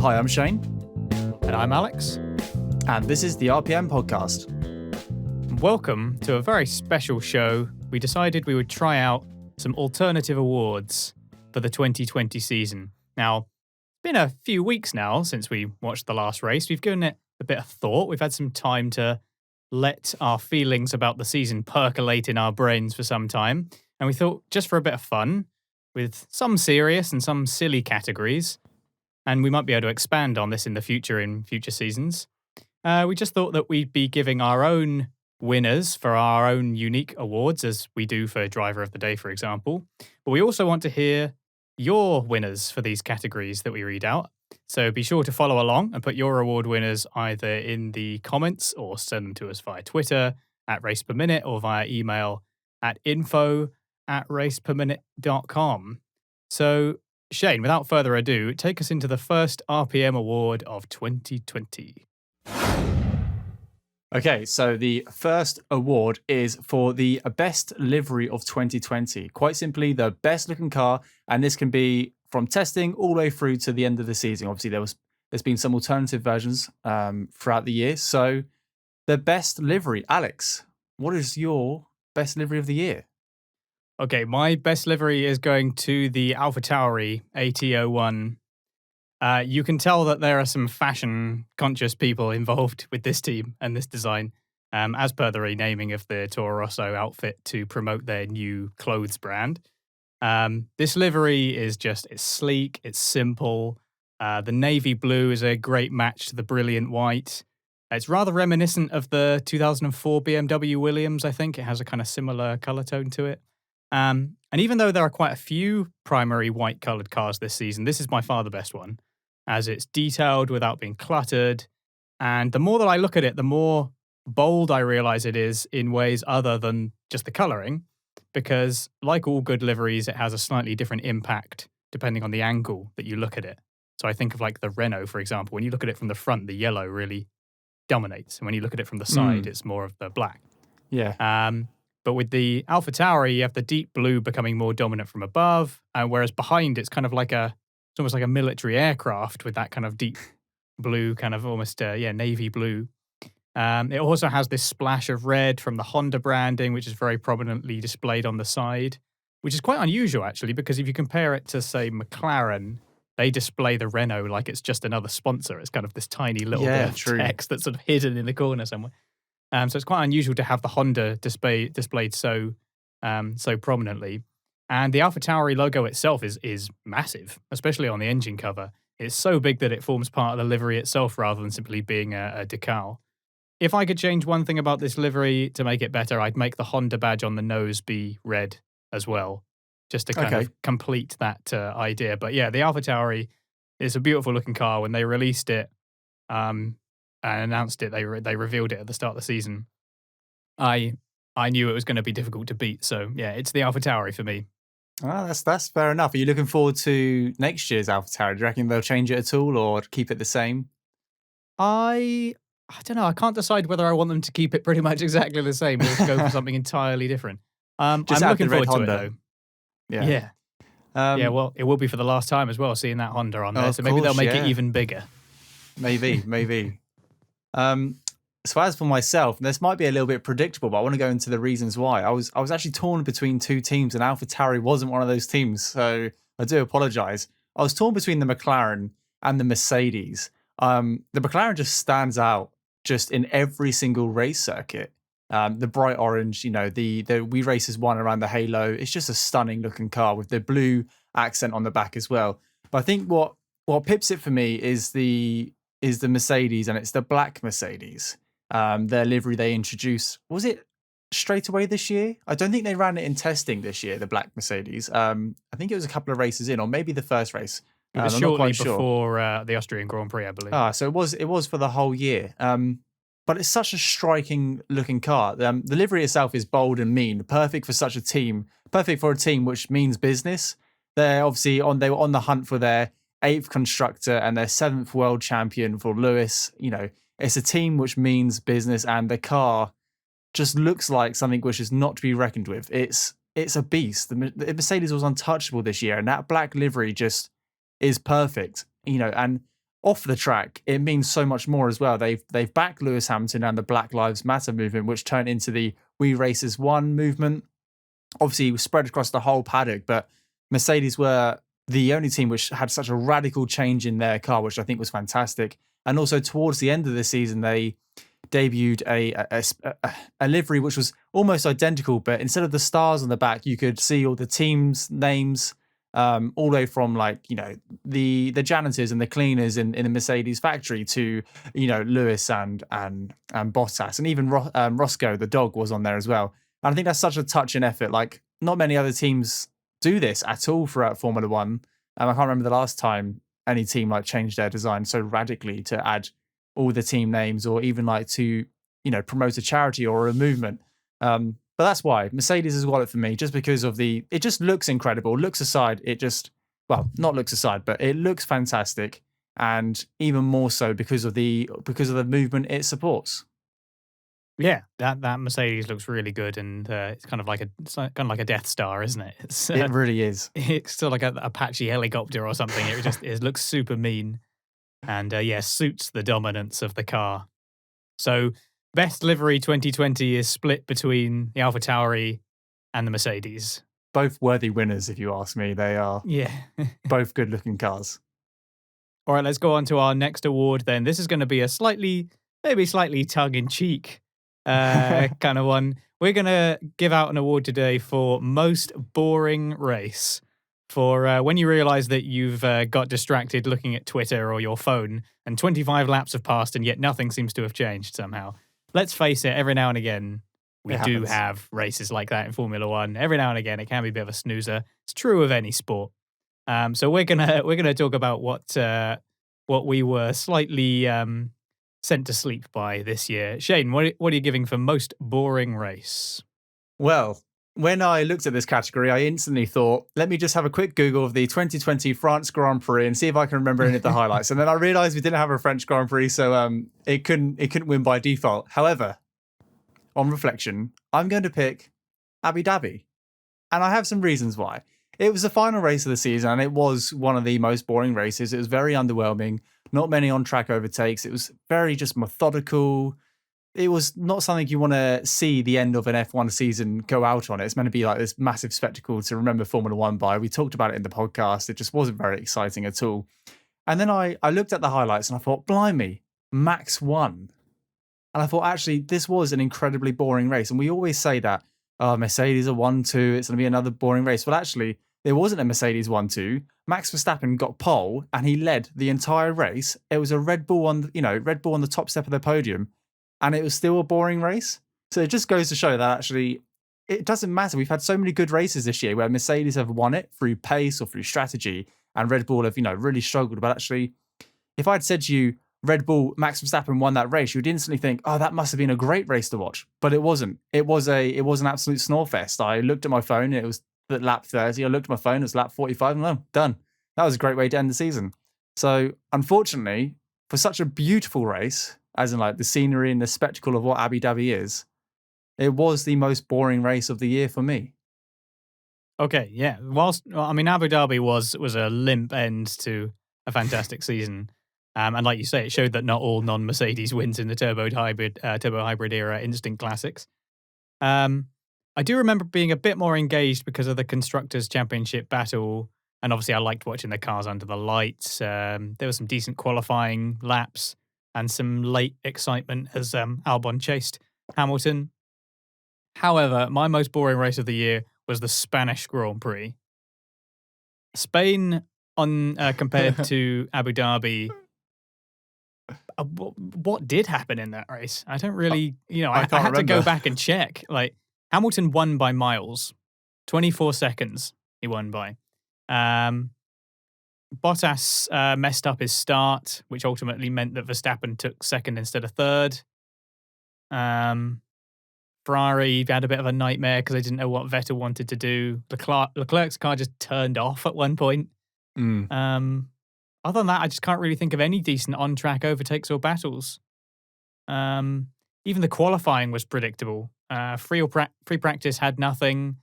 Hi, I'm Shane. And I'm Alex. And this is the RPM podcast. Welcome to a very special show. We decided we would try out some alternative awards for the 2020 season. Now, it's been a few weeks now since we watched the last race. We've given it a bit of thought. We've had some time to let our feelings about the season percolate in our brains for some time. And we thought, just for a bit of fun, with some serious and some silly categories, and we might be able to expand on this in the future in future seasons, we just thought that we'd be giving our own winners for our own unique awards, as we do for Driver of the Day, for example. But we also want to hear your winners for these categories that we read out. So be sure to follow along and put your award winners either in the comments or send them to us via Twitter at RacePerMinute or via email at info@raceperminute.com. So, Shane, without further ado, take us into the first RPM award of 2020. Okay, so the first award is for the best livery of 2020. Quite simply, the best looking car, and this can be from testing all the way through to the end of the season. Obviously, there's been some alternative versions throughout the year. So, the best livery, Alex, what is your best livery of the year? Okay, my best livery is going to the AlphaTauri AT01. You can tell that there are some fashion-conscious people involved with this team and this design, as per the renaming of the Toro Rosso outfit to promote their new clothes brand. This livery is it's sleek, it's simple. The navy blue is a great match to the brilliant white. It's rather reminiscent of the 2004 BMW Williams, I think. It has a kind of similar color tone to it. And even though there are quite a few primary white-coloured cars this season, this is by far the best one, as it's detailed without being cluttered. And the more that I look at it, the more bold I realise it is in ways other than just the colouring, because like all good liveries, it has a slightly different impact depending on the angle that you look at it. So I think of like the Renault, for example. When you look at it from the front, the yellow really dominates. And when you look at it from the side, it's more of the black. Yeah. But with the AlphaTauri, you have the deep blue becoming more dominant from above, whereas behind it's kind of like it's almost like a military aircraft with that kind of deep blue, kind of almost navy blue. It also has this splash of red from the Honda branding, which is very prominently displayed on the side, which is quite unusual actually, because if you compare it to say McLaren, they display the Renault like it's just another sponsor. It's kind of this tiny little bit of text that's sort of hidden in the corner somewhere. So it's quite unusual to have the Honda displayed so prominently. And the AlphaTauri logo itself is massive, especially on the engine cover. It's so big that it forms part of the livery itself rather than simply being a decal. If I could change one thing about this livery to make it better, I'd make the Honda badge on the nose be red as well, just to kind of complete that idea. But yeah, the AlphaTauri is a beautiful looking car. When they released it, and announced it, they revealed it at the start of the season. I knew it was going to be difficult to beat, so yeah, it's the AlphaTauri for me. Well, that's fair enough. Are you looking forward to next year's AlphaTauri? Do you reckon they'll change it at all or keep it the same? I don't know. I can't decide whether I want them to keep it pretty much exactly the same or to go for something entirely different. Just I'm looking forward to Honda. it though. Yeah. Well, it will be for the last time as well, seeing that Honda on there. So maybe they'll make it even bigger. Maybe. So as for myself, this might be a little bit predictable, but I want to go into the reasons why. I was actually torn between two teams, and AlphaTauri wasn't one of those teams, so I do apologise. I was torn between the McLaren and the Mercedes. The McLaren just stands out just in every single race circuit. The bright orange, the We Racers one around the halo. It's just a stunning looking car with the blue accent on the back as well. But I think what pips it for me is the Mercedes, and it's the black Mercedes. Their livery they introduced, was it straight away this year? I don't think they ran it in testing this year, the black Mercedes. I think it was a couple of races in, or maybe the first race. It was shortly before the Austrian Grand Prix, I believe. So it was for the whole year. But it's such a striking looking car. The livery itself is bold and mean, perfect for such a team, perfect for a team which means business. They were on the hunt for their 8th constructor and their 7th world champion for Lewis. It's a team which means business, and the car just looks like something which is not to be reckoned with. It's a beast. The Mercedes was untouchable this year, and that black livery just is perfect. And off the track, it means so much more as well. They've backed Lewis Hamilton and the Black Lives Matter movement, which turned into the We Race as One movement. Obviously, it was spread across the whole paddock, but Mercedes were the only team which had such a radical change in their car, which I think was fantastic. And also towards the end of the season, they debuted a livery which was almost identical, but instead of the stars on the back, you could see all the teams' names, all the way from the janitors and the cleaners in the Mercedes factory to Lewis and Bottas, and even Roscoe the dog was on there as well. And I think that's such a touch and effort. Like, not many other teams do this at all throughout Formula One. I can't remember the last time any team changed their design so radically to add all the team names, or even to promote a charity or a movement. But that's why Mercedes has got it for me, just because of it just looks incredible. Looks aside, not looks aside, but it looks fantastic, and even more so because of the movement it supports. Yeah, that Mercedes looks really good, and it's kind of like a Death Star, isn't it? It really is. It's still like a Apache helicopter or something. It looks super mean, and suits the dominance of the car. So best livery 2020 is split between the AlphaTauri and the Mercedes. Both worthy winners, if you ask me. They are both good-looking cars. All right, let's go on to our next award then. This is going to be a slightly tongue-in-cheek kind of one. We're going to give out an award today for most boring race, for when you realize that you've got distracted looking at Twitter or your phone and 25 laps have passed and yet nothing seems to have changed somehow. Let's face it, every now and again we do have races like that in Formula One. Every now and again it can be a bit of a snoozer. It's true of any sport. So we're gonna talk about what we were slightly sent to sleep by this year. Shane, what are you giving for most boring race? Well, when I looked at this category, I instantly thought, let me just have a quick Google of the 2020 France Grand Prix and see if I can remember any of the highlights. And then I realized we didn't have a French Grand Prix, so it couldn't win by default. However, on reflection, I'm going to pick Abu Dhabi. And I have some reasons why. It was the final race of the season, and it was one of the most boring races. It was very underwhelming. Not many on-track overtakes. It was very just methodical. It was not something you want to see the end of an F1 season go out on. It's meant to be like this massive spectacle to remember Formula One by. We talked about it in the podcast. It just wasn't very exciting at all. And then I looked at the highlights and I thought, blimey, Max won. And I thought, actually, this was an incredibly boring race. And we always say that, Mercedes are 1-2, it's going to be another boring race. Well, actually, there wasn't a Mercedes 1-2. Max Verstappen got pole and he led the entire race. It was a Red Bull on the top step of the podium, and it was still a boring race. So it just goes to show that actually it doesn't matter. We've had so many good races this year where Mercedes have won it through pace or through strategy, and Red Bull have, really struggled. But actually, if I'd said to you, Red Bull, Max Verstappen won that race, you'd instantly think, oh, that must have been a great race to watch. But it wasn't. It was an absolute snore fest. I looked at my phone, it was at lap 30. I looked at my phone, it was lap 45, and done. That was a great way to end the season. So, unfortunately, for such a beautiful race, as in the scenery and the spectacle of what Abu Dhabi is, it was the most boring race of the year for me. Okay, yeah. Abu Dhabi was a limp end to a fantastic season. And like you say, it showed that not all non-Mercedes wins in the turbo hybrid era instant classics. I do remember being a bit more engaged because of the Constructors' Championship battle. And obviously, I liked watching the cars under the lights. There was some decent qualifying laps and some late excitement as Albon chased Hamilton. However, my most boring race of the year was the Spanish Grand Prix. Spain, compared to Abu Dhabi, what did happen in that race? I don't really, I had to go back and check. Hamilton won by miles, 24 seconds he won by. Bottas messed up his start, which ultimately meant that Verstappen took second instead of third. Ferrari had a bit of a nightmare because they didn't know what Vettel wanted to do. Leclerc's car just turned off at one point. Other than that, I just can't really think of any decent on-track overtakes or battles. Even the qualifying was predictable. Free practice had nothing.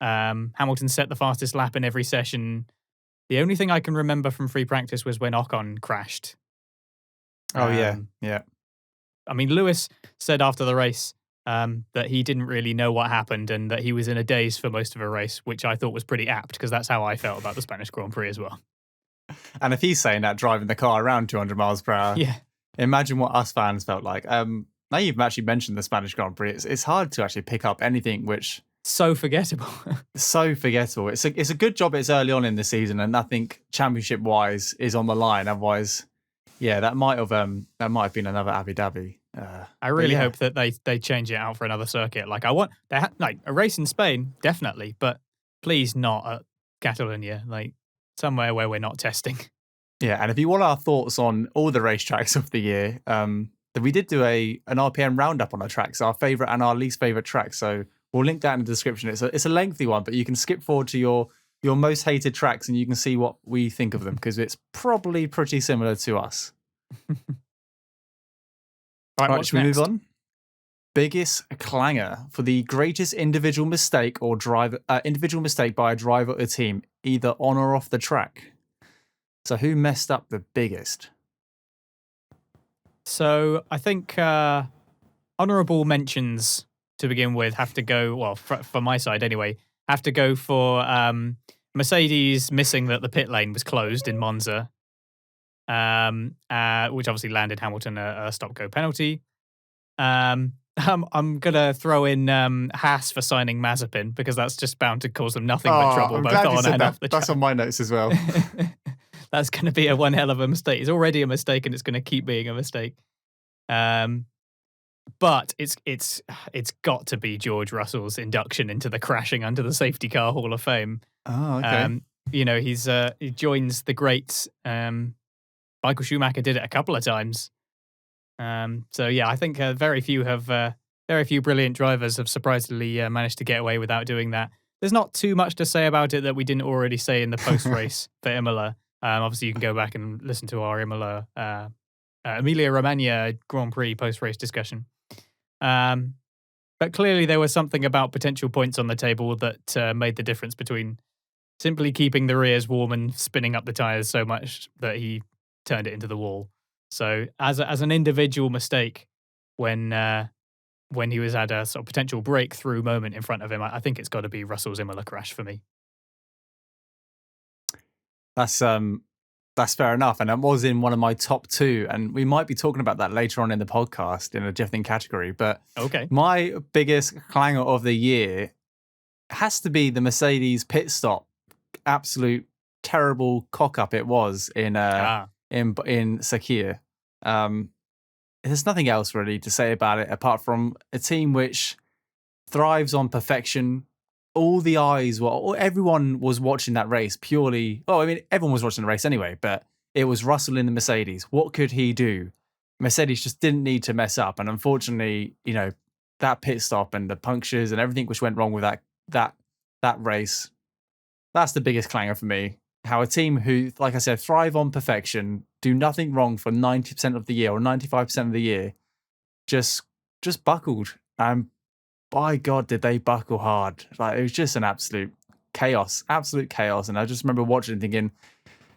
Hamilton set the fastest lap in every session. The only thing I can remember from free practice was when Ocon crashed. Oh, yeah. I mean, Lewis said after the race that he didn't really know what happened and that he was in a daze for most of a race, which I thought was pretty apt because that's how I felt about the Spanish Grand Prix as well. And if he's saying that driving the car around 200 miles per hour, Yeah. imagine what us fans felt like. Now you've actually mentioned the Spanish Grand Prix, it's hard to actually pick up anything which... So forgettable. So forgettable. It's a good job it's early on in the season and nothing championship-wise is on the line. Otherwise, yeah, that might have been another Abu Dhabi. I really hope that they change it out for another circuit. Like like a race in Spain, definitely, but please not at Catalonia, like somewhere where we're not testing. Yeah, and if you want our thoughts on all the racetracks of the year, then we did do an RPM roundup on our tracks, our favourite and our least favourite tracks. So we'll link that in the description. It's a lengthy one, but you can skip forward to your most hated tracks and you can see what we think of them because it's probably pretty similar to us. All right, Should we move on? Biggest clanger for the greatest individual mistake or individual mistake by a driver or a team, either on or off the track. So who messed up the biggest? So I think honourable mentions to begin with have to go, well, for my side anyway, have to go for Mercedes missing that the pit lane was closed in Monza, which obviously landed Hamilton a stop-go penalty. I'm going to throw in Haas for signing Mazepin because that's just bound to cause them nothing but trouble both on and off the track. That's on my notes as well. That's going to be one hell of a mistake. It's already a mistake and it's going to keep being a mistake. But it's got to be George Russell's induction into the crashing under the safety car Hall of Fame. Oh, okay. He joins the greats. Michael Schumacher did it a couple of times. So yeah, I think very few brilliant drivers have surprisingly managed to get away without doing that. There's not too much to say about it that we didn't already say in the post-race for Imola. Obviously, you can go back and listen to our Emilia-Romagna Grand Prix post-race discussion. But clearly there was something about potential points on the table that made the difference between simply keeping the rears warm and spinning up the tyres so much that he turned it into the wall. So as an individual mistake, when he was at a sort of potential breakthrough moment in front of him, I think it's got to be Russell's Imola crash for me. That's fair enough, and that was in one of my top two, and we might be talking about that later on in the podcast in a different category. But okay, my biggest clanger of the year has to be the Mercedes pit stop. Absolute terrible cock up it was in Sakir. There's nothing else really to say about it apart from a team which thrives on perfection. All the eyes everyone was watching that race purely. Oh, I mean, everyone was watching the race anyway, but it was Russell in the Mercedes. What could he do? Mercedes just didn't need to mess up. And unfortunately, that pit stop and the punctures and everything which went wrong with that race, that's the biggest clanger for me. How a team who, like I said, thrive on perfection, do nothing wrong for 90% of the year or 95% of the year, just buckled. And by God, did they buckle hard. Like, it was just an absolute chaos. And I just remember watching and thinking,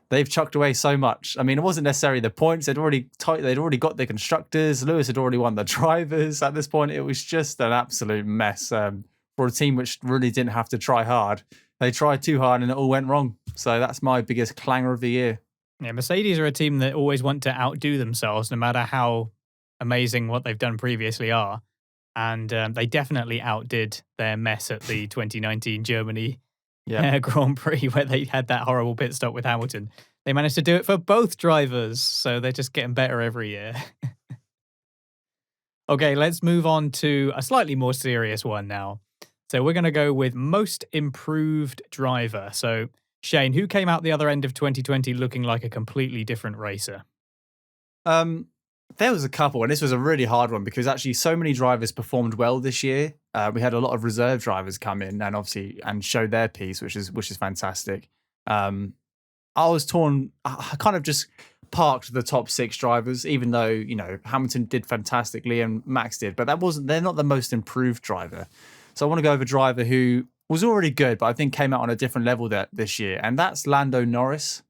they've chucked away so much. I mean, it wasn't necessarily the points. They'd already got the constructors. Lewis had already won the drivers at this point. It was just an absolute mess for a team which really didn't have to try hard. They tried too hard and it all went wrong. So that's my biggest clanger of the year. Yeah, Mercedes are a team that always want to outdo themselves, no matter how amazing what they've done previously are. And they definitely outdid their mess at the 2019 Germany Grand Prix, where they had that horrible pit stop with Hamilton. They managed to do it for both drivers, so they're just getting better every year. Okay, let's move on to a slightly more serious one now. So we're going to go with most improved driver. So Shane, who came out the other end of 2020 looking like a completely different racer? There was a couple, and this was a really hard one because actually so many drivers performed well this year. We had a lot of reserve drivers come in and show their piece, which is fantastic. I was torn. I kind of just parked the top 6 drivers, even though Hamilton did fantastically and Max did, but they're not the most improved driver. So I want to go with a driver who was already good, but I think came out on a different level this year, and that's Lando Norris.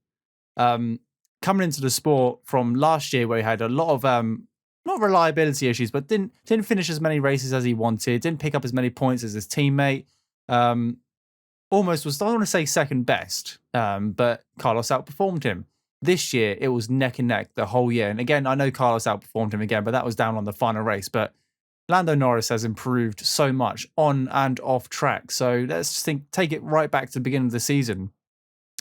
coming into the sport from last year where he had a lot of not reliability issues, but didn't finish as many races as he wanted, didn't pick up as many points as his teammate. Almost was, I don't want to say second best, but Carlos outperformed him. This year, it was neck and neck the whole year. And again, I know Carlos outperformed him again, but that was down on the final race. But Lando Norris has improved so much on and off track. So let's just take it right back to the beginning of the season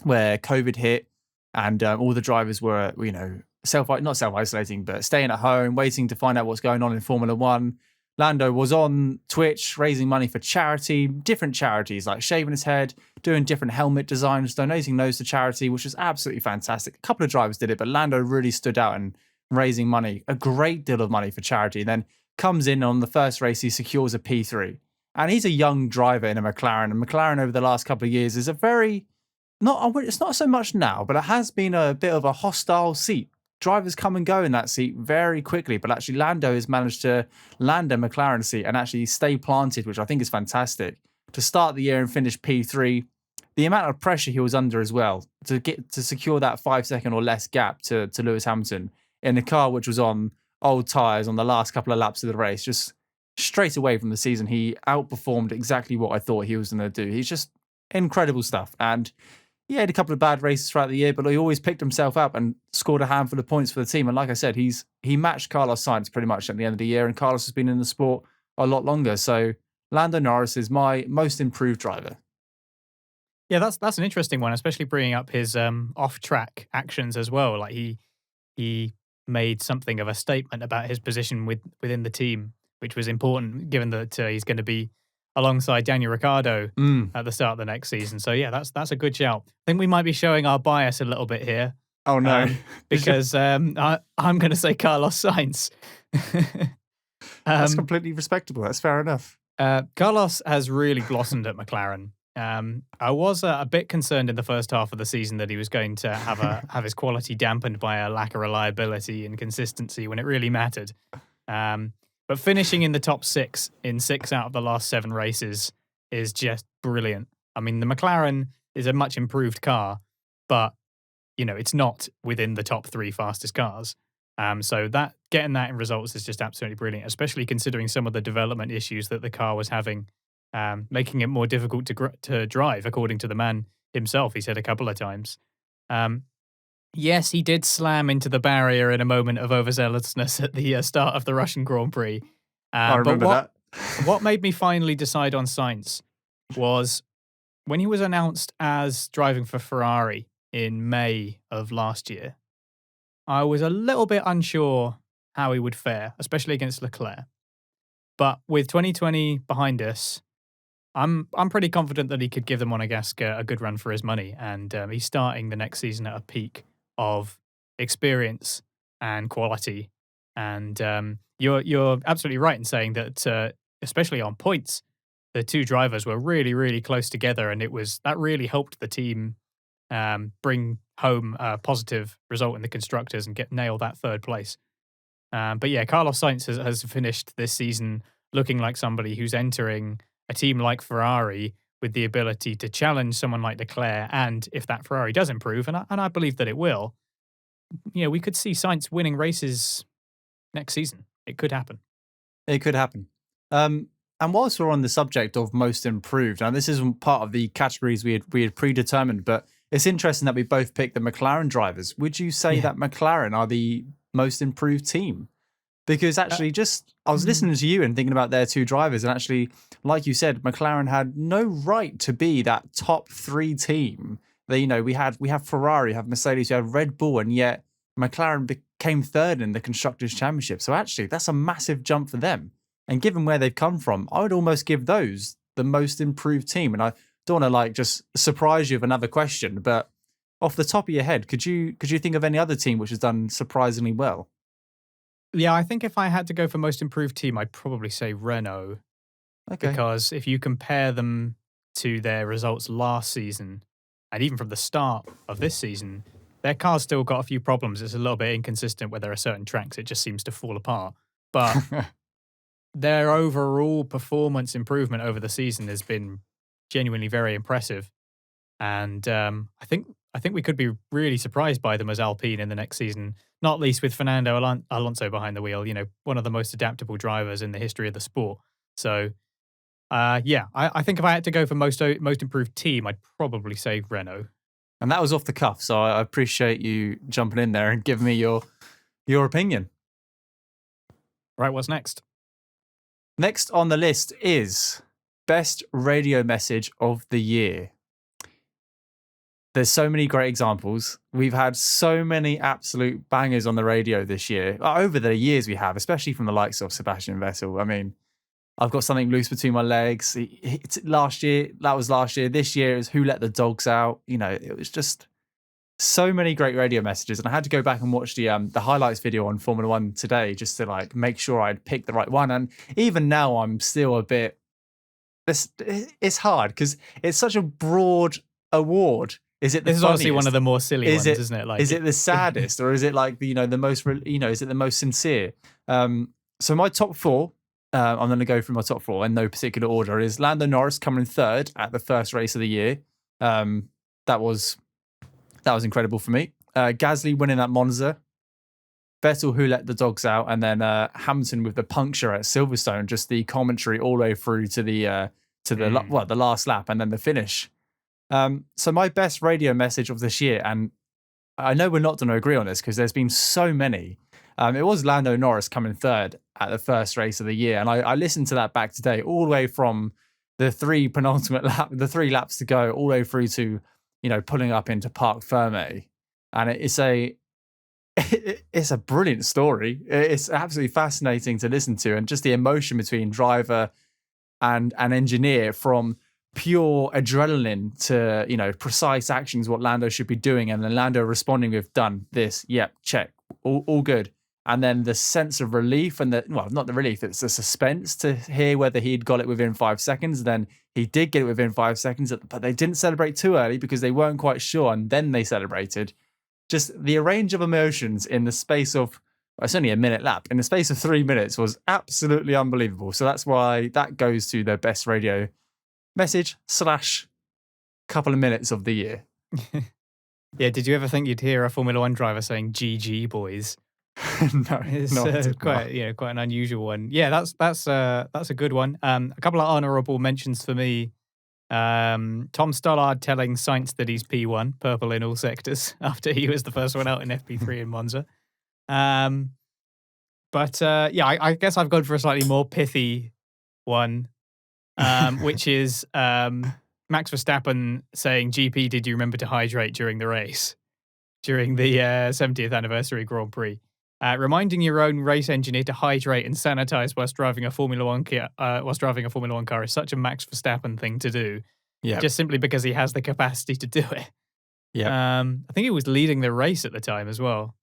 where COVID hit and all the drivers were, not self-isolating, but staying at home, waiting to find out what's going on in Formula One. Lando was on Twitch raising money for charity, different charities, like shaving his head, doing different helmet designs, donating those to charity, which was absolutely fantastic. A couple of drivers did it, but Lando really stood out in raising money, a great deal of money for charity. And then comes in on the first race, he secures a P3. And he's a young driver in a McLaren. And McLaren over the last couple of years is it's not so much now, but it has been a bit of a hostile seat. Drivers come and go in that seat very quickly, but actually Lando has managed to land a McLaren seat and actually stay planted, which I think is fantastic. To start the year and finish P3, the amount of pressure he was under as well to secure that 5 second or less gap to Lewis Hamilton in a car which was on old tyres on the last couple of laps of the race, just straight away from the season, he outperformed exactly what I thought he was going to do. He's just incredible stuff. And he had a couple of bad races throughout the year, but he always picked himself up and scored a handful of points for the team. And like I said, he matched Carlos Sainz pretty much at the end of the year, and Carlos has been in the sport a lot longer. So Lando Norris is my most improved driver. Yeah, that's an interesting one, especially bringing up his off-track actions as well. Like he made something of a statement about his position within the team, which was important given that he's going to be alongside Daniel Ricciardo at the start of the next season. So yeah, that's a good shout. I think we might be showing our bias a little bit here. Oh no. Because I'm going to say Carlos Sainz. That's completely respectable. That's fair enough. Carlos has really blossomed at McLaren. I was a bit concerned in the first half of the season that he was going to have his quality dampened by a lack of reliability and consistency when it really mattered. But finishing in the top 6 in 6 out of the last 7 races is just brilliant. I mean, the McLaren is a much improved car, but it's not within the top 3 fastest cars. So getting that in results is just absolutely brilliant, especially considering some of the development issues that the car was having, making it more difficult to drive, according to the man himself. He said a couple of times. Yes, he did slam into the barrier in a moment of overzealousness at the start of the Russian Grand Prix. I remember that. What made me finally decide on Sainz was when he was announced as driving for Ferrari in May of last year. I was a little bit unsure how he would fare, especially against Leclerc. But with 2020 behind us, I'm pretty confident that he could give the Monegasque a good run for his money, and he's starting the next season at a peak of experience and quality. And you're absolutely right in saying that, especially on points, the two drivers were really, really close together, and that really helped the team bring home a positive result in the constructors and nail that 3rd place. But yeah, Carlos Sainz has finished this season looking like somebody who's entering a team like Ferrari with the ability to challenge someone like Leclerc, and if that Ferrari does improve, and I believe that it will, we could see Sainz winning races next season. It could happen. It could happen. And whilst we're on the subject of most improved, and this isn't part of the categories we had predetermined, but it's interesting that we both picked the McLaren drivers. Would you say that McLaren are the most improved team? Because actually, I was listening to you and thinking about their 2 drivers, and actually, like you said, McLaren had no right to be that top 3 team. We have Ferrari, we have Mercedes, we have Red Bull, and yet McLaren became 3rd in the Constructors' Championship. So actually, that's a massive jump for them. And given where they've come from, I would almost give those the most improved team. And I don't want to just surprise you with another question, but off the top of your head, could you think of any other team which has done surprisingly well? Yeah, I think if I had to go for most improved team, I'd probably say Renault. Okay. Because if you compare them to their results last season, and even from the start of this season, their car's still got a few problems. It's a little bit inconsistent where there are certain tracks. It just seems to fall apart. But their overall performance improvement over the season has been genuinely very impressive. And I think I think we could be really surprised by them as Alpine in the next season, not least with Fernando Alonso behind the wheel, one of the most adaptable drivers in the history of the sport. So, I think if I had to go for most improved team, I'd probably say Renault. And that was off the cuff, so I appreciate you jumping in there and giving me your opinion. Right, what's next? Next on the list is best radio message of the year. There's so many great examples. We've had so many absolute bangers on the radio this year. Over the years we have, especially from the likes of Sebastian Vettel. I mean, I've got something loose between my legs. Last year. This year is Who Let the Dogs Out. It was just so many great radio messages. And I had to go back and watch the highlights video on Formula One today just to make sure I'd picked the right one. And even now I'm still a bit, it's hard because it's such a broad award. Is it the This is funniest? obviously one of the more silly ones, isn't it? Is it the saddest, or is it the most? Is it the most sincere? So my top four, I'm going to go through my top four in no particular order. Is Lando Norris coming third at the first race of the year? That was incredible for me. Gasly winning at Monza. Vettel Who Let the Dogs Out, and then Hamilton with the puncture at Silverstone. Just the commentary all the way through to the last lap, and then the finish. So my best radio message of this year, and I know we're not going to agree on this because there's been so many. It was Lando Norris coming third at the first race of the year, and I listened to that back today, all the way from the three laps to go, all the way through to pulling up into Parc Ferme, and it's a brilliant story. It's absolutely fascinating to listen to, and just the emotion between driver and engineer from pure adrenaline to precise actions, what Lando should be doing, and then Lando responding with done this, yep, check, all good. And then the sense of relief and not the relief, it's the suspense to hear whether he'd got it within 5 seconds. Then he did get it within 5 seconds, but they didn't celebrate too early because they weren't quite sure, and then they celebrated. Just the range of emotions in the space of, it's only a minute lap, in the space of 3 minutes was absolutely unbelievable. So that's why that goes to the best radio message / couple of minutes of the year. Yeah, did you ever think you'd hear a Formula One driver saying "GG boys"? No, it's quite an unusual one. Yeah, that's a good one. A couple of honourable mentions for me. Tom Stollard telling Sainz that he's P1, purple in all sectors, after he was the first one out in FP3 in Monza. I guess I've gone for a slightly more pithy one. Which is Max Verstappen saying, "GP, did you remember to hydrate during the race, during the 70th anniversary Grand Prix? Reminding your own race engineer to hydrate and sanitize whilst driving a Formula One car is such a Max Verstappen thing to do. Yeah, just simply because he has the capacity to do it. Yeah, I think he was leading the race at the time as well.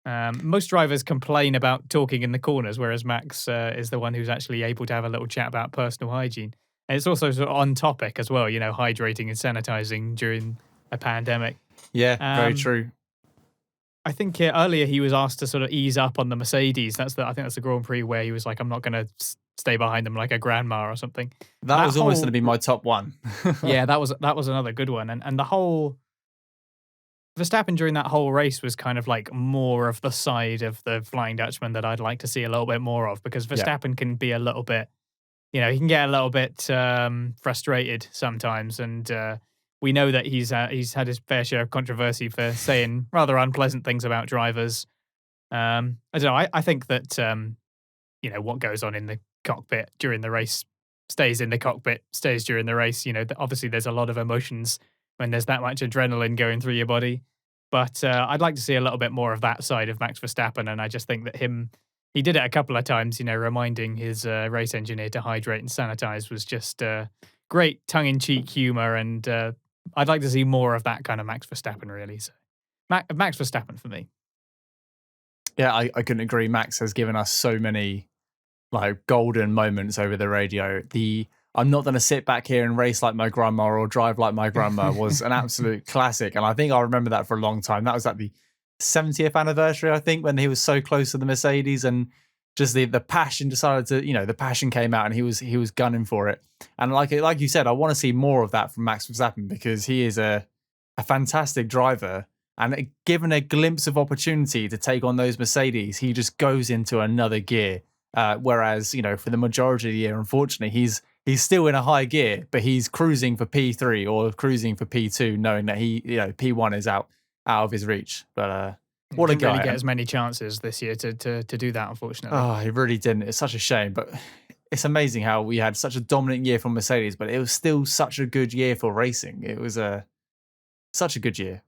Most drivers complain about talking in the corners, whereas Max is the one who's actually able to have a little chat about personal hygiene. And it's also sort of on topic as well, hydrating and sanitizing during a pandemic. Yeah, very true. I think earlier he was asked to sort of ease up on the Mercedes. I think that's the Grand Prix where he was like, "I'm not going to stay behind them like a grandma or something." That was almost going to be my top one. Yeah, that was another good one. And the whole Verstappen during that whole race was kind of like more of the side of the Flying Dutchman that I'd like to see a little bit more of, because Verstappen can be a little bit, he can get a little bit frustrated sometimes, and we know that he's had his fair share of controversy for saying rather unpleasant things about drivers. I don't know. I think that what goes on in the cockpit during the race stays in the cockpit, stays during the race. Obviously there's a lot of emotions when there's that much adrenaline going through your body. But I'd like to see a little bit more of that side of Max Verstappen, and I just think that he did it a couple of times, reminding his race engineer to hydrate and sanitize was just great tongue-in-cheek humor, and I'd like to see more of that kind of Max Verstappen, really. So, Max Verstappen for me. Yeah, I couldn't agree. Max has given us so many golden moments over the radio. I'm not going to sit back here and race like my grandma or drive like my grandma was an absolute classic. And I think I'll remember that for a long time. That was at the 70th anniversary, I think, when he was so close to the Mercedes, and just the passion decided to, the passion came out and he was gunning for it. And like you said, I want to see more of that from Max Verstappen, because he is a a fantastic driver. And given a glimpse of opportunity to take on those Mercedes, he just goes into another gear. Whereas, for the majority of the year, unfortunately, he's still in a high gear, but he's cruising for P3 or cruising for P2, knowing that P1 is out of his reach. But what a didn't guy! really get as many chances this year to do that, unfortunately. Oh, he really didn't. It's such a shame, but it's amazing how we had such a dominant year from Mercedes, but it was still such a good year for racing. It was such a good year.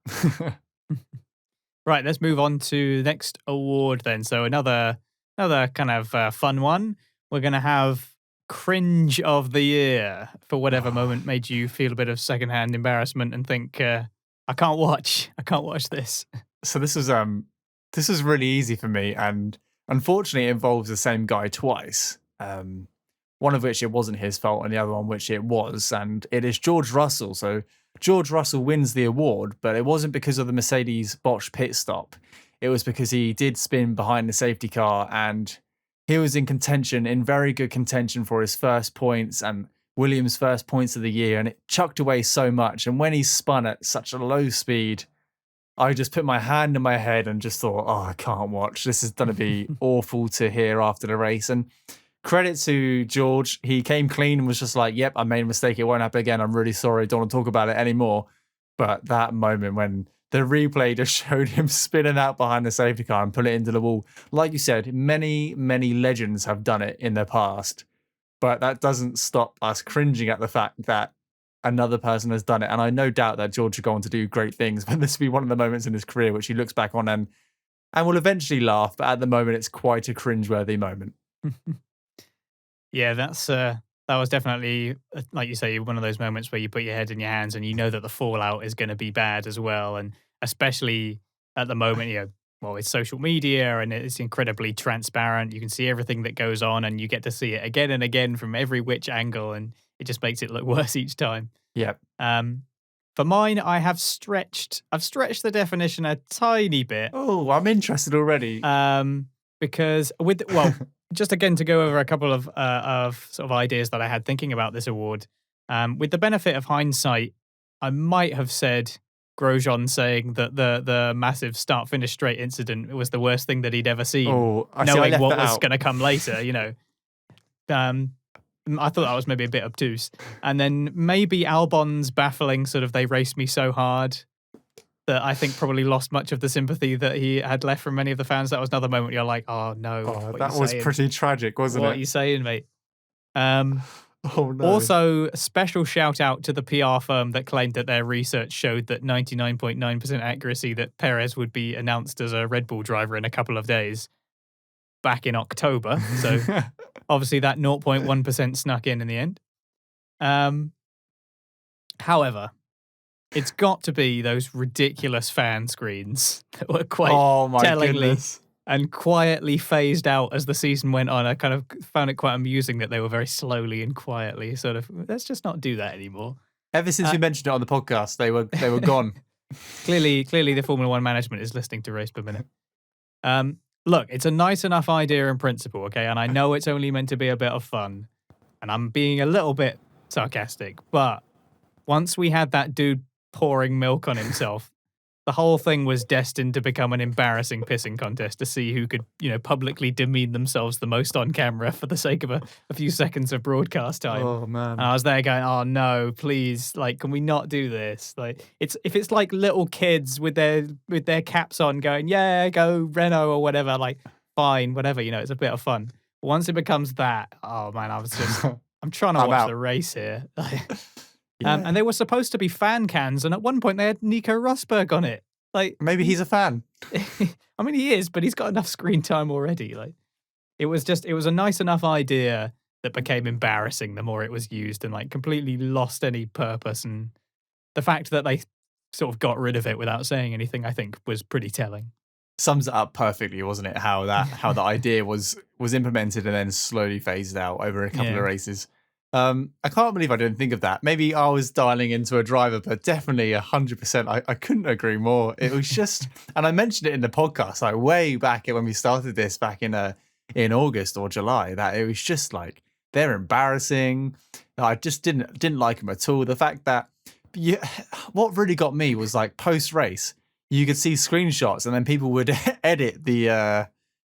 Right, let's move on to the next award then. So another kind of fun one. We're going to have Cringe of the Year for whatever moment made you feel a bit of secondhand embarrassment and think, I can't watch this. So this was really easy for me, and unfortunately it involves the same guy twice. One of which it wasn't his fault, and the other one which it was, and it is George Russell. So George Russell wins the award, but it wasn't because of the Mercedes botched pit stop. It was because he did spin behind the safety car, and he was in very good contention for his first points and Williams' first points of the year, and it chucked away so much. And when he spun at such a low speed, I just put my hand in my head and just thought, I can't watch. This is going to be awful to hear after the race. And credit to George. He came clean and was just like, yep, I made a mistake. It won't happen again. I'm really sorry. Don't want to talk about it anymore. But that moment when the replay just showed him spinning out behind the safety car and put it into the wall. Like you said, many, many legends have done it in the past. But that doesn't stop us cringing at the fact that another person has done it. And I no doubt that George will go on to do great things, but this will be one of the moments in his career which he looks back on and will eventually laugh. But at the moment, it's quite a cringeworthy moment. Yeah, that was definitely, like you say, one of those moments where you put your head in your hands and you know that the fallout is going to be bad as well. And especially at the moment, it's social media and it's incredibly transparent. You can see everything that goes on and you get to see it again and again from every which angle, and it just makes it look worse each time. Yep. For mine, I've stretched the definition a tiny bit. Oh, I'm interested already. Because just again to go over a couple of sort of ideas that I had thinking about this award. With the benefit of hindsight, I might have said Grosjean saying that the massive start-finish straight incident was the worst thing that he'd ever seen, knowing what was going to come later. I thought that was maybe a bit obtuse. And then maybe Albon's baffling sort of they raced me so hard that I think probably lost much of the sympathy that he had left from many of the fans. That was another moment you're like, oh no. That was pretty tragic, wasn't it? What are you saying, mate? Oh no. Also, a special shout out to the PR firm that claimed that their research showed that 99.9% accuracy that Perez would be announced as a Red Bull driver in a couple of days back in October. So obviously that 0.1% snuck in the end. However, it's got to be those ridiculous fan screens that were quite tellingly and quietly phased out as the season went on. I kind of found it quite amusing that they were very slowly and quietly sort of, let's just not do that anymore. Ever since we mentioned it on the podcast, they were gone. Clearly the Formula One management is listening to Race Per Minute. Look, it's a nice enough idea in principle, okay? And I know it's only meant to be a bit of fun. And I'm being a little bit sarcastic. But once we had that dude pouring milk on himself, the whole thing was destined to become an embarrassing pissing contest to see who could, publicly demean themselves the most on camera for the sake of a few seconds of broadcast time. Oh man! And I was there going, "Oh no, please! Can we not do this? If it's like little kids with their caps on, going, yeah, go Renault or whatever. Fine, whatever. It's a bit of fun. But once it becomes that, oh man, I'm trying to watch the race here." Yeah. And they were supposed to be fan cans, and at one point they had Nico Rosberg on it. Maybe he's a fan. I mean, he is, but he's got enough screen time already. It was a nice enough idea that became embarrassing the more it was used, and completely lost any purpose. And the fact that they sort of got rid of it without saying anything, I think, was pretty telling. Sums it up perfectly, wasn't it? How the idea was implemented and then slowly phased out over a couple of races. I can't believe I didn't think of that. Maybe I was dialing into a driver, but definitely 100%. I couldn't agree more. It was just, and I mentioned it in the podcast, way back when we started this back in August or July, that it was just they're embarrassing. I just didn't like them at all. The fact that Yeah, what really got me was like post race, you could see screenshots, and then people would edit the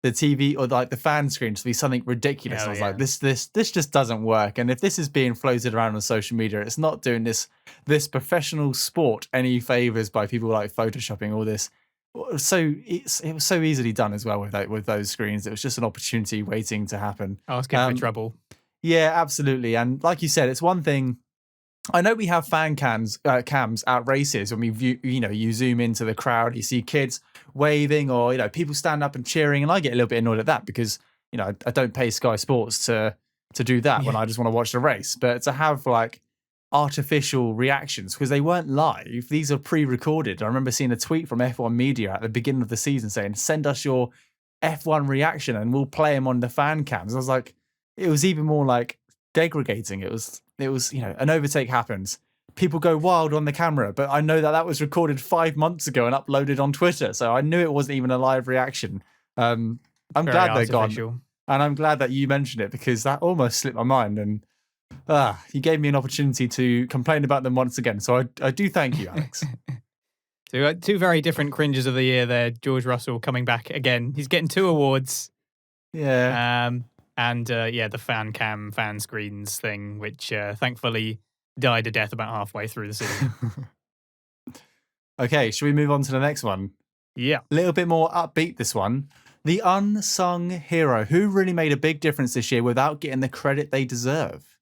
TV or like the fan screen to be something ridiculous. Oh, And I was yeah. like, this just doesn't work. And if this is being floated around on social media, it's not doing this professional sport any favors by people like photoshopping all this. So it was so easily done as well with those screens. It was just an opportunity waiting to happen. Asking for trouble. Yeah, absolutely. And like you said, it's one thing. I know we have fan cams at races when we view, you zoom into the crowd, you see kids waving or, people stand up and cheering. And I get a little bit annoyed at that because, I don't pay Sky Sports to do that when I just want to watch the race. But to have like artificial reactions, because they weren't live, these are pre-recorded. I remember seeing a tweet from F1 Media at the beginning of the season saying, send us your F1 reaction and we'll play them on the fan cams. I was like, it was even more like degrading. It was an overtake happens, people go wild on the camera, but I know that was recorded 5 months ago and uploaded on Twitter, so I knew it wasn't even a live reaction. I'm glad they're gone, and I'm glad that you mentioned it because that almost slipped my mind, and you gave me an opportunity to complain about them once again, so I do thank you, Alex. So two very different cringes of the year there. George Russell coming back again, he's getting 2 awards. Yeah. And the fan screens thing, which thankfully died a death about halfway through the season. Okay, should we move on to the next one? Yeah. A little bit more upbeat, this one. The Unsung Hero, who really made a big difference this year without getting the credit they deserve.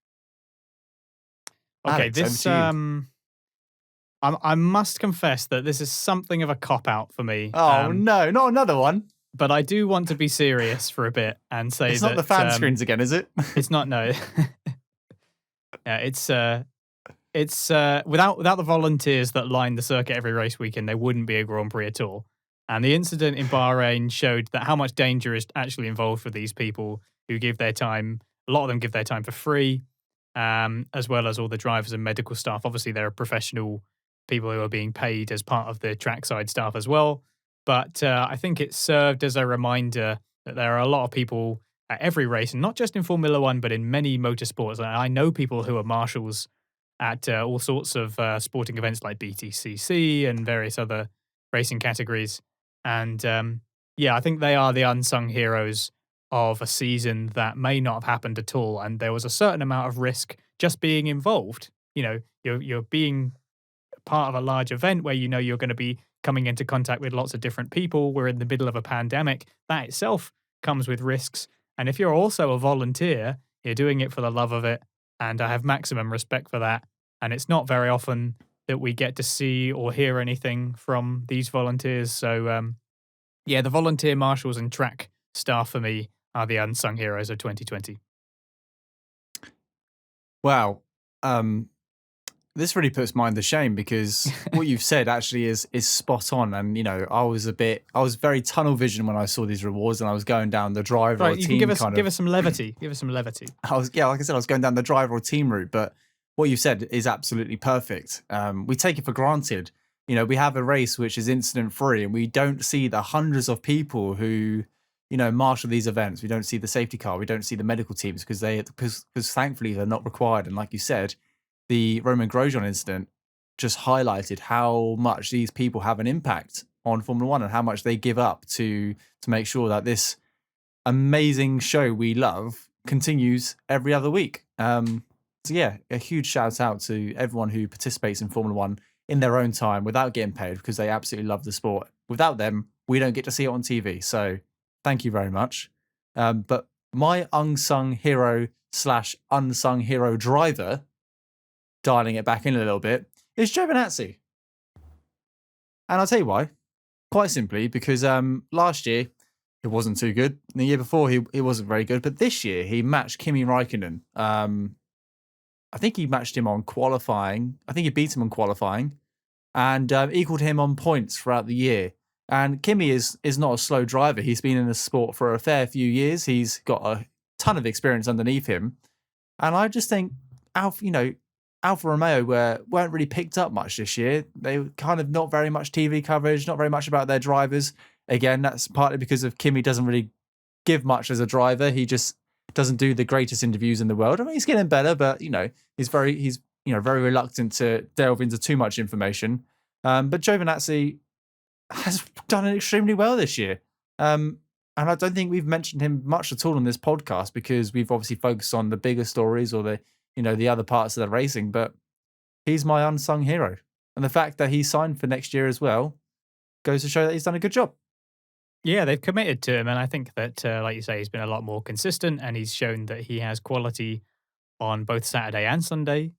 Okay, Alex, this I must confess that this is something of a cop-out for me. Oh, no, not another one. But I do want to be serious for a bit and say it's not the fan screens again, is it? It's not, no. Yeah, it's without the volunteers that line the circuit every race weekend, there wouldn't be a Grand Prix at all. And the incident in Bahrain showed that how much danger is actually involved for these people who give their time. A lot of them give their time for free, as well as all the drivers and medical staff. Obviously, there are professional people who are being paid as part of the trackside staff as well. But I think it served as a reminder that there are a lot of people at every race, and not just in Formula One, but in many motorsports. I know people who are marshals at all sorts of sporting events like BTCC and various other racing categories. And I think they are the unsung heroes of a season that may not have happened at all. And there was a certain amount of risk just being involved. You're being part of a large event where you're going to be coming into contact with lots of different people. We're in the middle of a pandemic. That itself comes with risks. And if you're also a volunteer, you're doing it for the love of it. And I have maximum respect for that. And it's not very often that we get to see or hear anything from these volunteers. So, the volunteer marshals and track staff for me are the unsung heroes of 2020. Wow. This really puts mine to shame because what you've said actually is spot on. And, I was very tunnel vision when I saw these rewards and I was going down the driver or team give us some levity. Give us some levity. Like I said, I was going down the driver or team route, but what you said is absolutely perfect. We take it for granted. We have a race which is incident free and we don't see the hundreds of people who, marshal these events. We don't see the safety car. We don't see the medical teams because thankfully they're not required. And like you said, the Roman Grosjean incident just highlighted how much these people have an impact on Formula One and how much they give up to make sure that this amazing show we love continues every other week. A huge shout out to everyone who participates in Formula One in their own time without getting paid because they absolutely love the sport. Without them, we don't get to see it on TV. So thank you very much. But my unsung hero / unsung hero driver, dialing it back in a little bit, is Giovinazzi. And I'll tell you why. Quite simply, because last year, it wasn't too good. The year before, he wasn't very good. But this year, he matched Kimi Räikkönen. I think he matched him on qualifying. I think he beat him on qualifying and equaled him on points throughout the year. And Kimi is not a slow driver. He's been in the sport for a fair few years. He's got a ton of experience underneath him. And I just think Alfa Romeo weren't really picked up much this year. They were kind of not very much TV coverage, not very much about their drivers. Again, that's partly because of Kimi doesn't really give much as a driver. He just doesn't do the greatest interviews in the world. I mean, he's getting better, but he's very reluctant to delve into too much information. But Giovinazzi has done it extremely well this year. And I don't think we've mentioned him much at all on this podcast because we've obviously focused on the bigger stories or the other parts of the racing. But he's my unsung hero. And the fact that he signed for next year as well goes to show that he's done a good job. Yeah, they've committed to him. And I think that, like you say, he's been a lot more consistent and he's shown that he has quality on both Saturday and Sunday.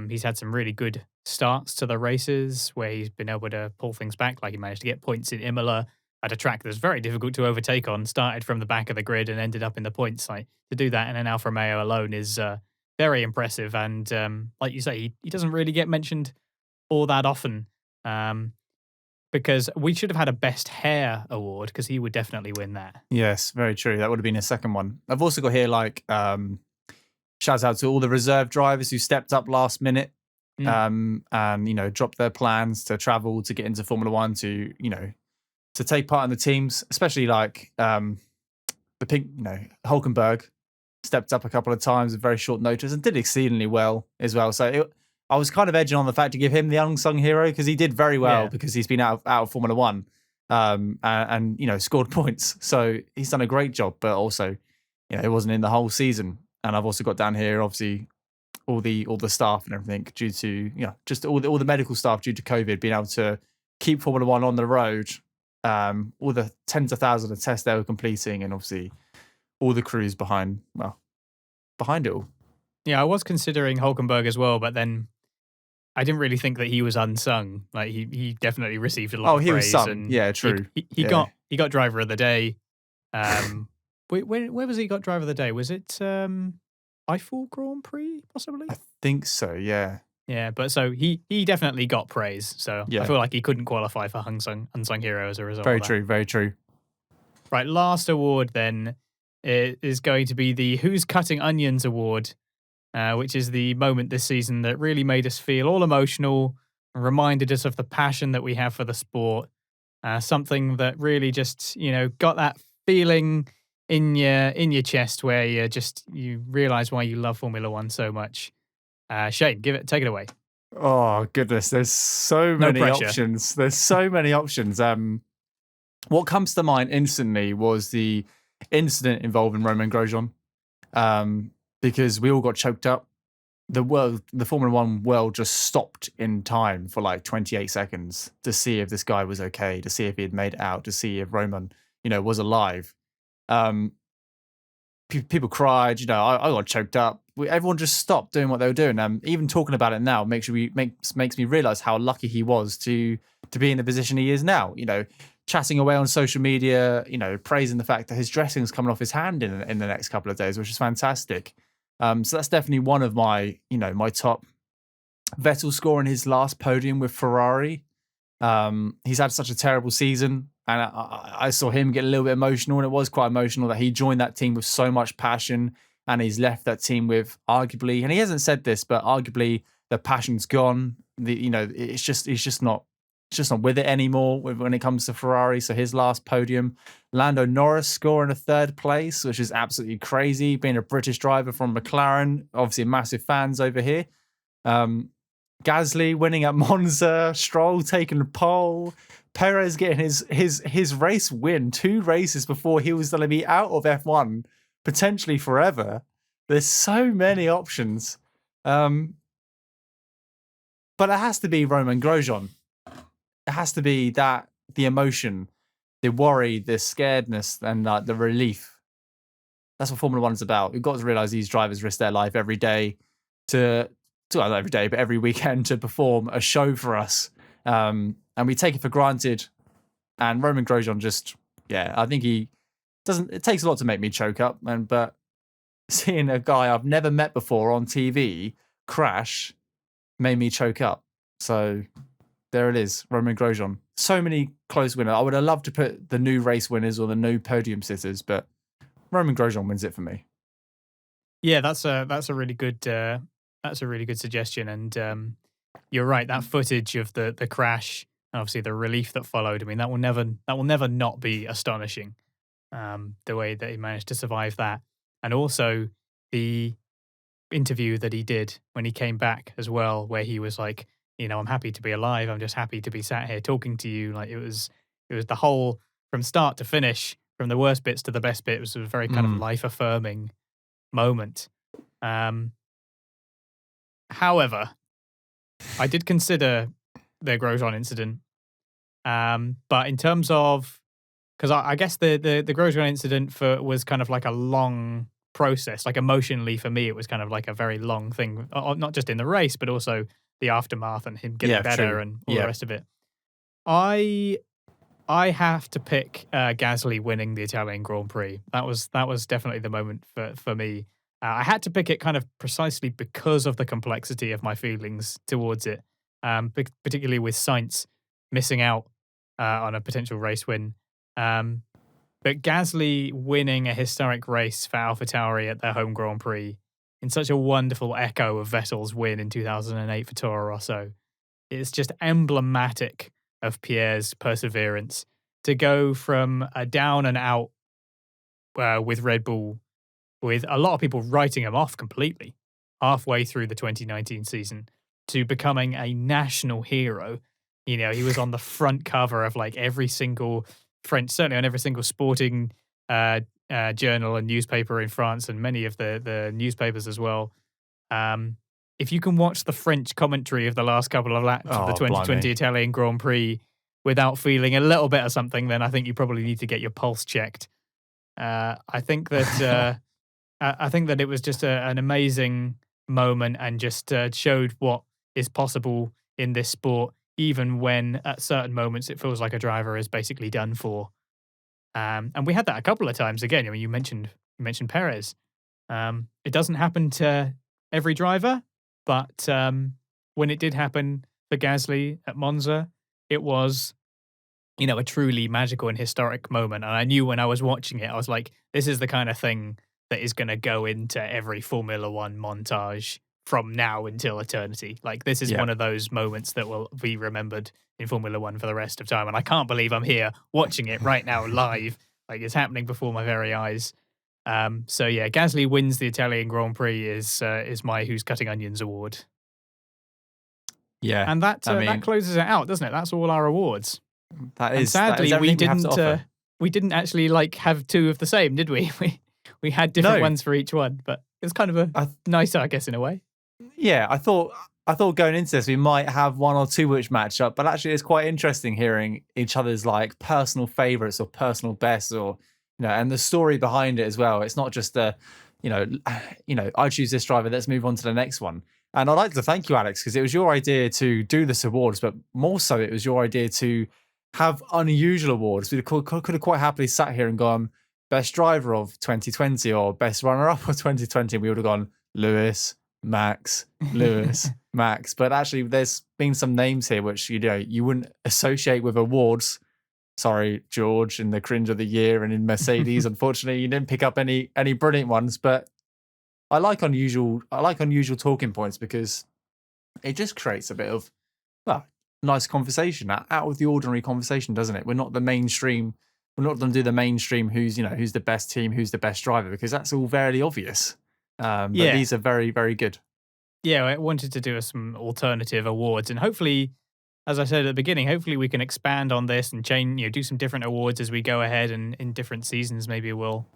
He's had some really good starts to the races where he's been able to pull things back. Like he managed to get points in Imola at a track that's very difficult to overtake on, started from the back of the grid and ended up in the points. Like to do that in an Alfa Romeo alone is very impressive. And like you say, he doesn't really get mentioned all that often because we should have had a Best Hair award because he would definitely win that. Yes, very true. That would have been a second one. I've also got here shout out to all the reserve drivers who stepped up last minute and, dropped their plans to travel, to get into Formula One, to take part in the teams, especially like the pink, Hulkenberg stepped up a couple of times with very short notice and did exceedingly well as well. So I was kind of edging on the fact to give him the unsung hero because he did very well because he's been out of Formula One and scored points. So he's done a great job, but also, it wasn't in the whole season. And I've also got down here, obviously, all the staff and everything due to just all the medical staff due to COVID being able to keep Formula One on the road. All the tens of thousands of tests they were completing, and obviously all the crews behind it all. Yeah, I was considering Hulkenberg as well, but then I didn't really think that he was unsung. Like he definitely received a lot of praise. He was sung. Yeah, true. He got driver of the day. Where was he got driver of the day? Was it Eiffel Grand Prix, possibly? I think so, yeah. Yeah, but so he definitely got praise. So I feel like he couldn't qualify for unsung hero as a result. Very true, very true. Right, last award then is going to be the Who's Cutting Onions award, which is the moment this season that really made us feel all emotional and reminded us of the passion that we have for the sport. Something that really just, got that feeling in your chest where you realize why you love Formula One so much. Shane, take it away. Oh goodness, there's so many options. There's so many options. What comes to mind instantly was the incident involving Romain Grosjean, because we all got choked up. The Formula One world just stopped in time for like 28 seconds to see if this guy was okay, to see if he had made it out, to see if Roman, was alive. People cried, I got choked up. Everyone just stopped doing what they were doing. Even talking about it now makes me realize how lucky he was to be in the position he is now. Chatting away on social media, praising the fact that his dressing is coming off his hand in the next couple of days, which is fantastic. So that's definitely one of my top. Vettel scoring his last podium with Ferrari. He's had such a terrible season, and I saw him get a little bit emotional, and it was quite emotional that he joined that team with so much passion, and he's left that team with arguably, and he hasn't said this, but arguably the passion's gone. He's just not with it anymore when it comes to Ferrari. So his last podium, Lando Norris scoring a third place, which is absolutely crazy. Being a British driver from McLaren, obviously massive fans over here. Gasly winning at Monza, Stroll taking the pole, Perez getting his race win 2 races before he was going to be out of F1 potentially forever. There's so many options, but it has to be Romain Grosjean. It has to be the emotion, the worry, the scaredness, and the relief. That's what Formula One is about. We've got to realize these drivers risk their life every day not every day, but every weekend to perform a show for us. And we take it for granted. And Romain Grosjean I think it takes a lot to make me choke up. But seeing a guy I've never met before on TV crash made me choke up. So there it is, Romain Grosjean. So many close winners. I would have loved to put the new race winners or the new podium sitters, but Romain Grosjean wins it for me. Yeah, that's a really good suggestion. And you're right. That footage of the crash, and obviously the relief that followed. I mean, that will never not be astonishing. The way that he managed to survive that, and also the interview that he did when he came back as well, where he was like, I'm happy to be alive. I'm just happy to be sat here talking to you. Like it was the whole from start to finish, from the worst bits to the best bit. It was a very kind of life affirming moment. However, I did consider the Grosjean incident, but in terms of, because I guess the Grosjean incident was kind of like a long process, like emotionally for me, it was kind of like a very long thing, not just in the race, but also the aftermath and him getting better and all the rest of it. I have to pick Gasly winning the Italian Grand Prix. That was definitely the moment for me. I had to pick it kind of precisely because of the complexity of my feelings towards it, particularly with Sainz missing out on a potential race win. But Gasly winning a historic race for AlphaTauri at their home Grand Prix in such a wonderful echo of Vettel's win in 2008 for Toro Rosso. It's just emblematic of Pierre's perseverance to go from a down and out with Red Bull, with a lot of people writing him off completely halfway through the 2019 season, to becoming a national hero. He was on the front cover of like every single certainly on every single sporting journal and newspaper in France, and many of the newspapers as well. If you can watch the French commentary of the last couple of laps of the 2020 Italian Grand Prix without feeling a little bit of something, then I think you probably need to get your pulse checked. I think that it was just an amazing moment, and just showed what is possible in this sport, even when at certain moments it feels like a driver is basically done for. And we had that a couple of times. Again, I mean, you mentioned Perez. It doesn't happen to every driver, but when it did happen for Gasly at Monza, it was, a truly magical and historic moment. And I knew when I was watching it, I was like, this is the kind of thing that is going to go into every Formula One montage from now until eternity. Like, this is one of those moments that will be remembered in Formula One for the rest of time. And I can't believe I'm here watching it right now live. Like, it's happening before my very eyes. So yeah, Gasly wins the Italian Grand Prix is my Who's Cutting Onions award. Yeah. And that closes it out, doesn't it? That's all our awards. That and is, sadly, that is we didn't we didn't actually like have two of the same, did we? We had different ones for each one, but it was kind of nicer, I guess, in a way. Yeah, I thought going into this we might have one or two which match up, but actually it's quite interesting hearing each other's like personal favorites or personal bests, or and the story behind it as well. It's not just I choose this driver, let's move on to the next one. And I'd like to thank you, Alex, because it was your idea to do this awards, but more so it was your idea to have unusual awards. We could have quite happily sat here and gone best driver of 2020 or best runner-up of 2020, and we would have gone Lewis, Max, Lewis, Max. But actually, there's been some names here which you wouldn't associate with awards. Sorry, George, in the Cringe of the Year and in Mercedes. Unfortunately, you didn't pick up any brilliant ones. But I like unusual talking points because it just creates a bit of nice conversation out of the ordinary conversation, doesn't it? We're not the mainstream. We're not going to do the mainstream. Who's the best team? Who's the best driver? Because that's all very obvious. But these are very, very good. Yeah, I wanted to do some alternative awards, and hopefully, as I said at the beginning, hopefully we can expand on this and change, do some different awards as we go ahead, and in different seasons, maybe we'll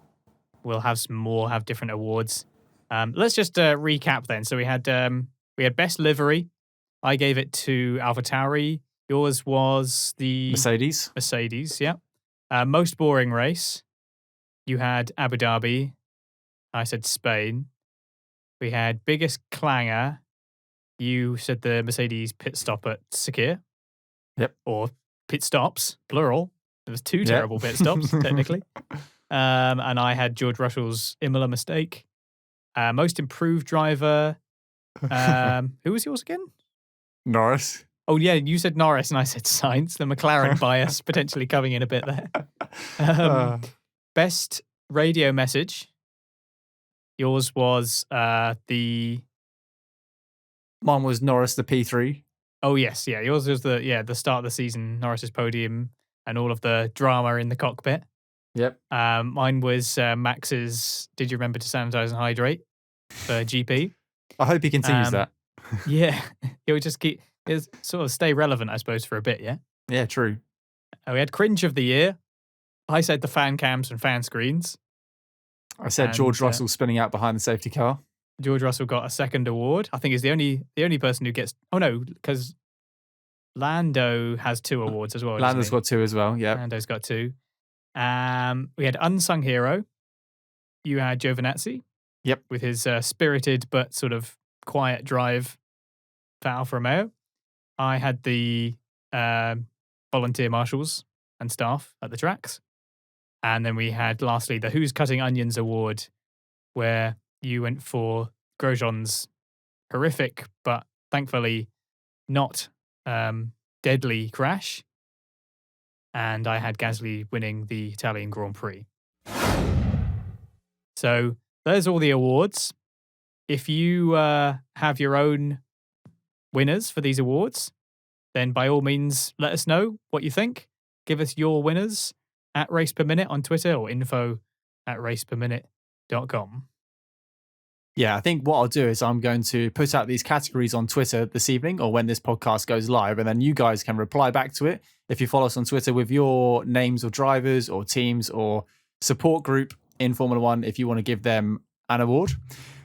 have different awards. Let's just recap then. So we had best livery. I gave it to AlphaTauri. Yours was the Mercedes, yeah. Most boring race. You had Abu Dhabi. I said Spain. We had biggest clanger. You said the Mercedes pit stop at Sakir. Yep. Or pit stops, plural. There was two terrible pit stops, technically. And I had George Russell's Imola mistake. Most improved driver. Who was yours again? Norris. Oh, yeah, you said Norris and I said Sainz. The McLaren bias potentially coming in a bit there. Best radio message. Yours was the... Mine was Norris, the P3. Oh, yes, yeah. Yours was the start of the season, Norris's podium and all of the drama in the cockpit. Yep. Mine was Max's Did You Remember to Sanitize and Hydrate for GP. I hope he continues that. Yeah, it would just sort of stay relevant, I suppose, for a bit, yeah? Yeah, true. We had Cringe of the Year. I said the fan cams and fan screens. I said George Russell spinning out behind the safety car. George Russell got a second award. I think he's the only person who gets... Oh, no, because Lando has 2 awards as well. Lando's got 2 as well, yeah. Lando's got 2. We had Unsung Hero. You had Giovinazzi. Yep. With his spirited but sort of quiet drive for Alfa Romeo. I had the volunteer marshals and staff at the tracks. And then we had, lastly, the Who's Cutting Onions Award, where you went for Grosjean's horrific, but thankfully not deadly crash. And I had Gasly winning the Italian Grand Prix. So there's all the awards. If you have your own winners for these awards, then by all means, let us know what you think. Give us your winners at RacePerMinute on Twitter or info@raceperminute.com. Yeah, I think what I'll do is I'm going to put out these categories on Twitter this evening or when this podcast goes live, and then you guys can reply back to it if you follow us on Twitter with your names of drivers or teams or support group in Formula One if you want to give them an award.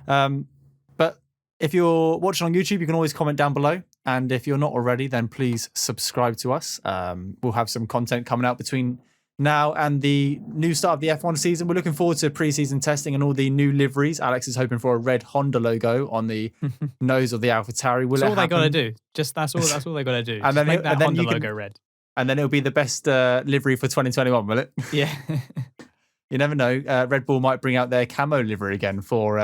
But if you're watching on YouTube, you can always comment down below. And if you're not already, then please subscribe to us. We'll have some content coming out between now and the new start of the F1 season. We're looking forward to pre-season testing and all the new liveries. Alex is hoping for a red Honda logo on the nose of the AlphaTauri. That's all they got to do. That's all they got to do. And then make that Honda logo red. And then it'll be the best livery for 2021, will it? Yeah. You never know. Red Bull might bring out their camo livery again for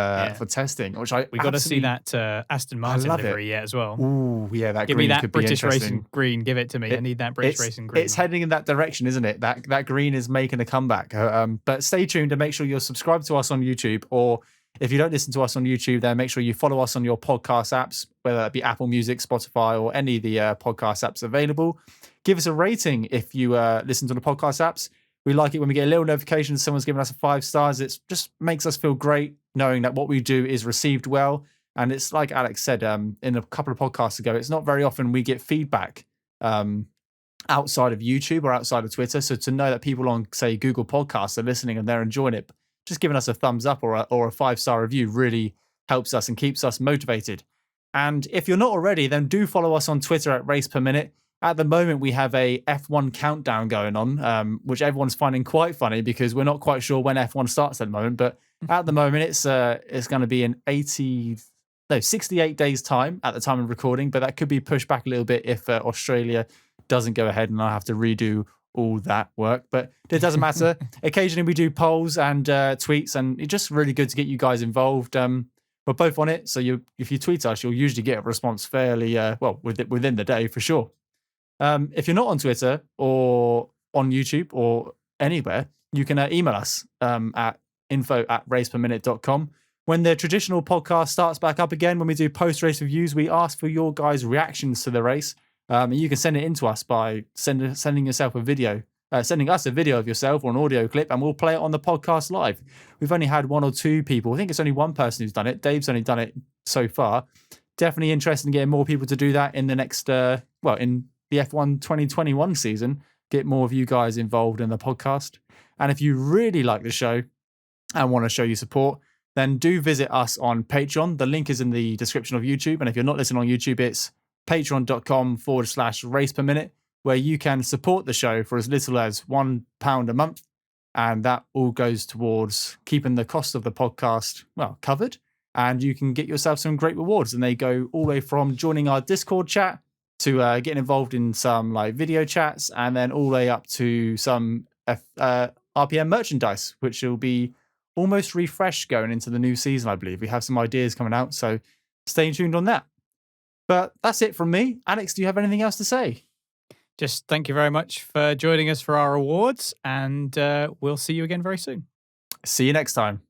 testing, which we got to see that Aston Martin livery as well. Ooh, yeah, that give green me that could British be racing green. Give it to me. I need that British racing green. It's heading in that direction, isn't it? That green is making a comeback. But stay tuned and make sure you're subscribed to us on YouTube, or if you don't listen to us on YouTube, then make sure you follow us on your podcast apps, whether that be Apple Music, Spotify, or any of the podcast apps available. Give us a rating if you listen to the podcast apps. We like it when we get a little notification that someone's given us 5 stars. It just makes us feel great knowing that what we do is received well. And it's like Alex said in a couple of podcasts ago, it's not very often we get feedback outside of YouTube or outside of Twitter. So to know that people on, say, Google Podcasts are listening and they're enjoying it, just giving us a thumbs up or a 5-star review really helps us and keeps us motivated. And if you're not already, then do follow us on Twitter at RacePerMinute. At the moment, we have a F1 countdown going on, which everyone's finding quite funny because we're not quite sure when F1 starts at the moment. But at the moment, it's going to be in 68 days' time at the time of recording. But that could be pushed back a little bit if Australia doesn't go ahead and I have to redo all that work. But it doesn't matter. Occasionally, we do polls and tweets, and it's just really good to get you guys involved. We're both on it. So if you tweet us, you'll usually get a response fairly, within the day for sure. If you're not on Twitter or on YouTube or anywhere, you can email us at info@raceperminute.com. When the traditional podcast starts back up again, when we do post-race reviews, we ask for your guys' reactions to the race. And you can send it in to us by sending us a video of yourself or an audio clip, and we'll play it on the podcast live. We've only had 1 or 2 people. I think it's only 1 person who's done it. Dave's only done it so far. Definitely interested in getting more people to do that in the next, in the F1 2021 season, get more of you guys involved in the podcast. And if you really like the show and want to show your support, then do visit us on Patreon. The link is in the description of YouTube. And if you're not listening on YouTube, it's patreon.com/raceperminute, where you can support the show for as little as £1 a month. And that all goes towards keeping the cost of the podcast, covered. And you can get yourself some great rewards. And they go all the way from joining our Discord chat to getting involved in some video chats, and then all the way up to some RPM merchandise, which will be almost refreshed going into the new season, I believe. We have some ideas coming out, so stay tuned on that. But that's it from me. Alex, do you have anything else to say? Just thank you very much for joining us for our awards, and we'll see you again very soon. See you next time.